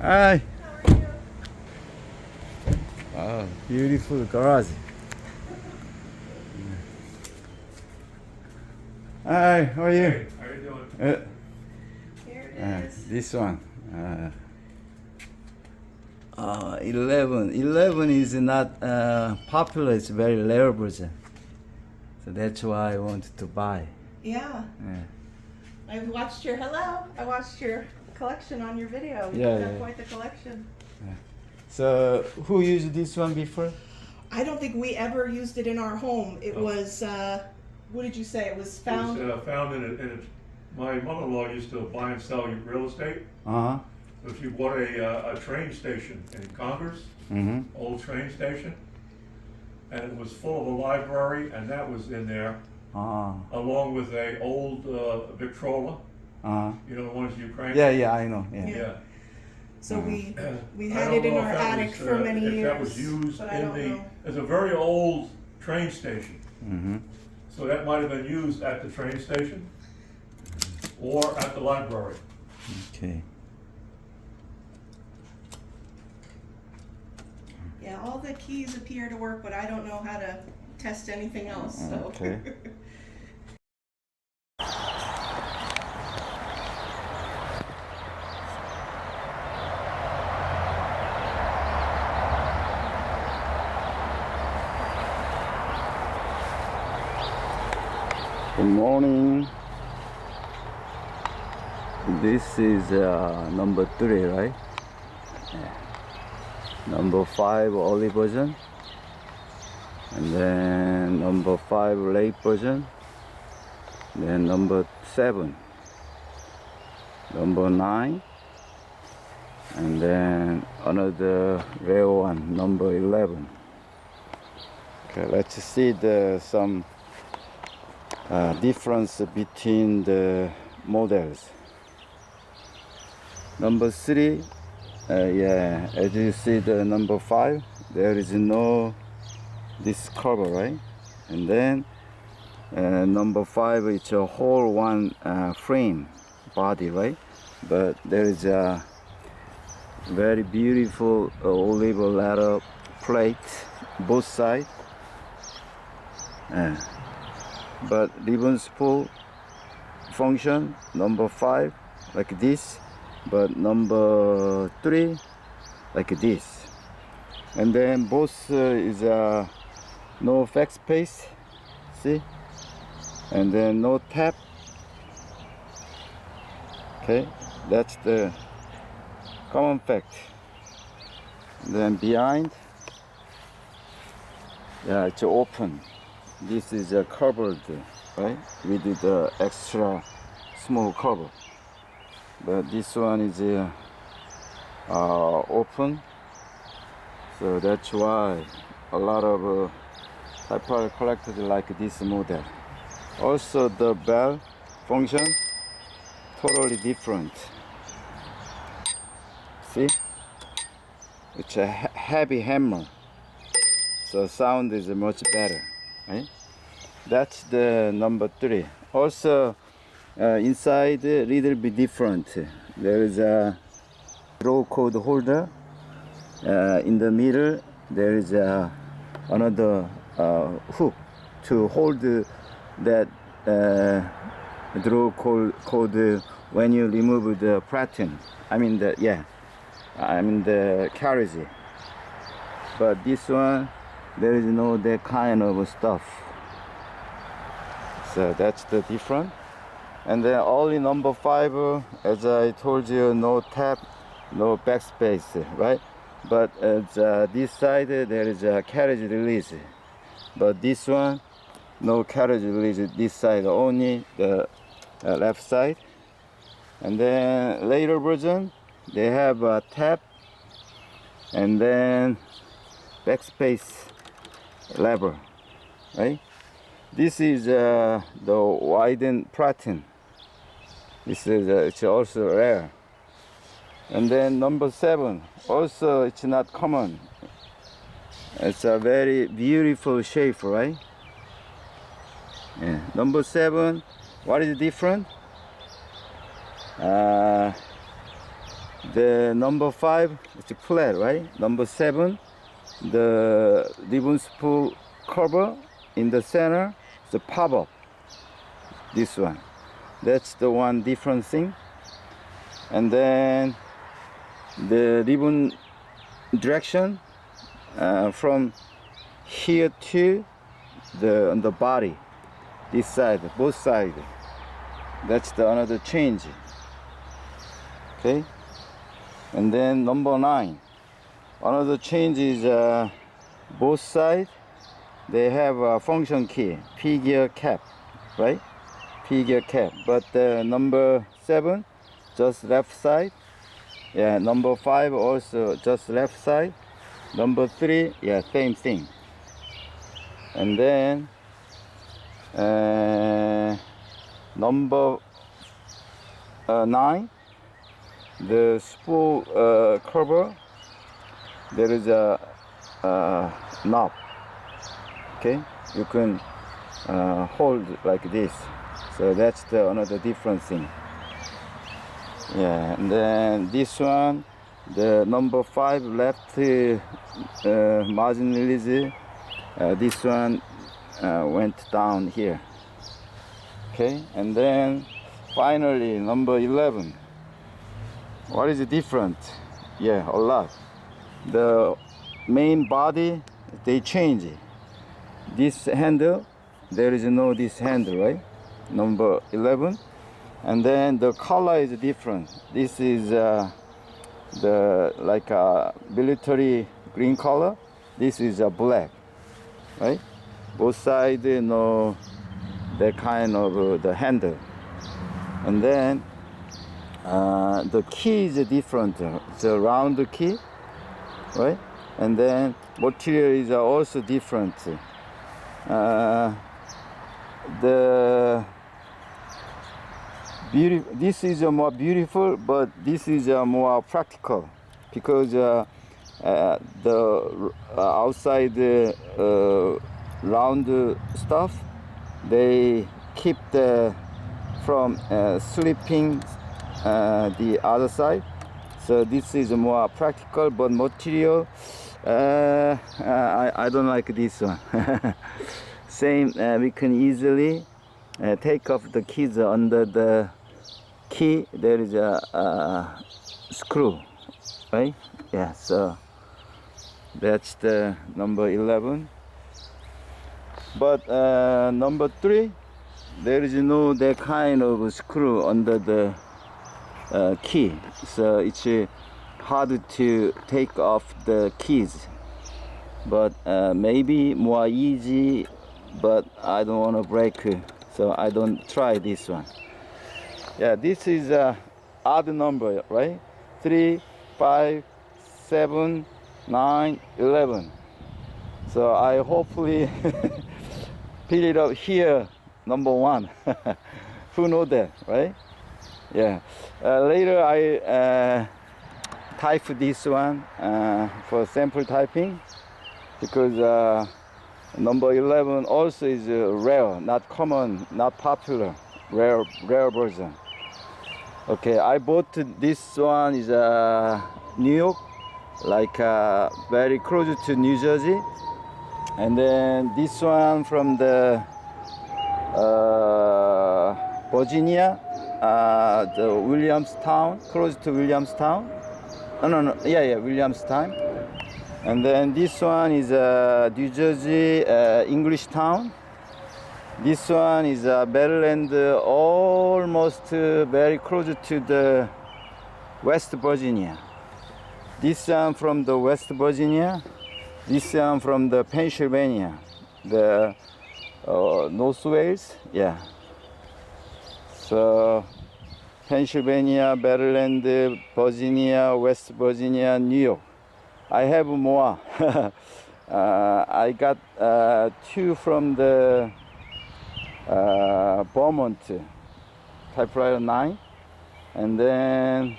Hi. Wow, beautiful garage. Hi, how are you? Hey, how you doing? Here it is. This one. 11. 11 is not popular. It's a very rare version. So that's why I wanted to buy. Yeah. Yeah. I watched your collection on your video. Yeah, You have yeah. quite the collection. So who used this one before? I don't think we ever used it in our home. It Oh. was what did you say? It was found. It was found my mother-in-law used to buy and sell real estate. Uh-huh. So she bought a train station in Congress, Mm-hmm. old train station. And it was full of a library, and that was in there, along with a old Victrola. Uh-huh. You know the ones in Ukraine? Yeah, I know. Yeah. Yeah. So we I had don't it in know if our that attic was, for many if years. that was used but I in don't know. it's a very old train station. Mm-hmm. So that might have been used at the train station or at the library. Okay. Yeah, all the keys appear to work, but I don't know how to test anything else. So. Okay. Good morning. This is number 3, right? Yeah. Number 5 early version, and then number 5 late version, then number 7, number 9, and then another rare one, number 11. Okay, let's see some difference between the models. Number 3, yeah, as you see the number 5, there is no this cover, right? And then number 5 is a whole one frame body, right? But there is a very beautiful olive leather plate both sides. But ribbon spool function number 5 like this, but number 3 like this. And then both is no fax space, see, and then no tap. Okay, that's the common fact. Then behind, yeah, it's open. This is covered, right, with the extra small cover. But this one is open, so that's why a lot of typewriter collectors like this model. Also the bell function totally different. See, it's a heavy hammer, so sound is much better, right? That's the number 3. Also inside a little bit different. There is a draw code holder. In the middle there is another hook to hold that draw code when you remove the pattern. I mean the carriage. But this one, there is no that kind of stuff. So that's the difference. And then only number 5, as I told you, no tab, no backspace, right? But this side there is a carriage release, but this one no carriage release. This side only the left side. And then later version they have a tab and then backspace lever, right? This is the widened pattern. This is it's also rare. And then number 7, also it's not common. It's a very beautiful shape, right? Yeah. Number 7, what is different? The number 5 is flat, right? Number 7, the ribbon spool cover in the center is a pop up. This one. That's the one different thing. And then the ribbon direction from here to the body, this side, both sides. That's the another change. Okay. And then number 9, another change is both sides they have a function key, P gear cap, right? P gear cap. But number 7 just left side. Yeah, number 5 also just left side. Number 3, yeah, same thing. And then number 9, the spool cover, there is a knob. Okay, you can hold like this. So that's the another different thing. Yeah, and then this one, the number 5 left margin release. This one went down here. Okay, and then finally number 11. What is different? Yeah, a lot. The main body, they change. This handle, there is no this handle, right? Number 11. And then the color is different. This is the like a military green color. This is a black, right? Both sides, you know, the kind of the handle. And then the key is different. It's a round key, right? And then material is also different. This is more beautiful, but this is more practical because the outside round stuff, they keep from slipping the other side. So this is more practical, but material, I don't like this one. Same, we can easily take off the keys. Under the key there is a screw, right? Yeah, so that's the number 11. But number 3, there is no that kind of screw under the key, so it's hard to take off the keys. But maybe more easy, but I don't want to break, so I don't try this one. Yeah, this is a odd number, right? 3, 5, 7, 9, 11. So I hopefully pick it up here, number 1. Who know that, right? Yeah. Later I type this one for sample typing, because number 11 also is rare, not common, not popular, rare version. Okay, I bought this one is New York, like very close to New Jersey, and then this one from the Virginia, the Williamstown, close to Williamstown. Williamstown. And then this one is New Jersey, English Town. This one is Maryland, almost very close to the West Virginia. This one from the West Virginia. This one from the Pennsylvania, the North Wales. Yeah. So Pennsylvania, Maryland, Virginia, West Virginia, New York. I have more. I got 2 from the Vermont, Typewriter 9, and then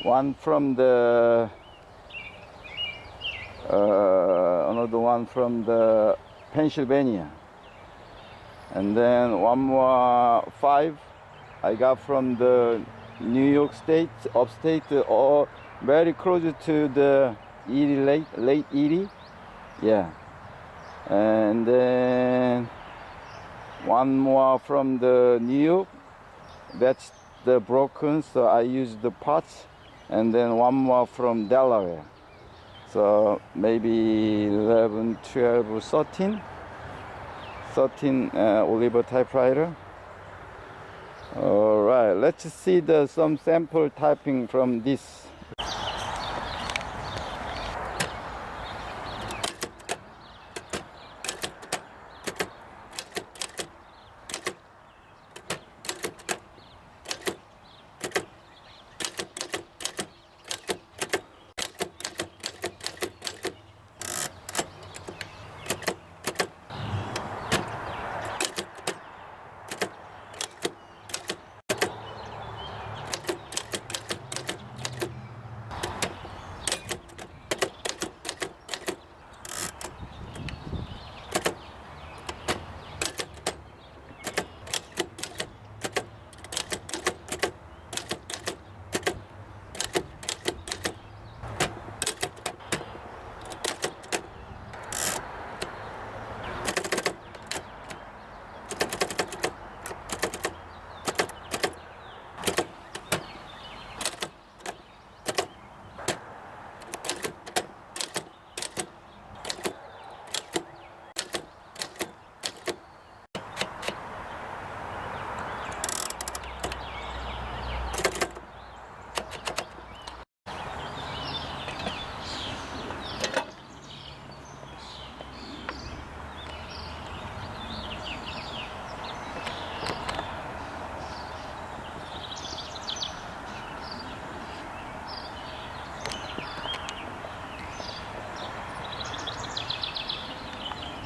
1 from the another one from the Pennsylvania, and then 1 more 5 I got from the New York State, upstate, or very close to the Erie Lake Erie. Yeah. And then one more from the New York. That's the broken, so I use the parts. And then one more from Delaware. So maybe 11, 12, 13. 13 Oliver typewriter. All right, let's see some sample typing from this.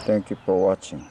Thank you for watching.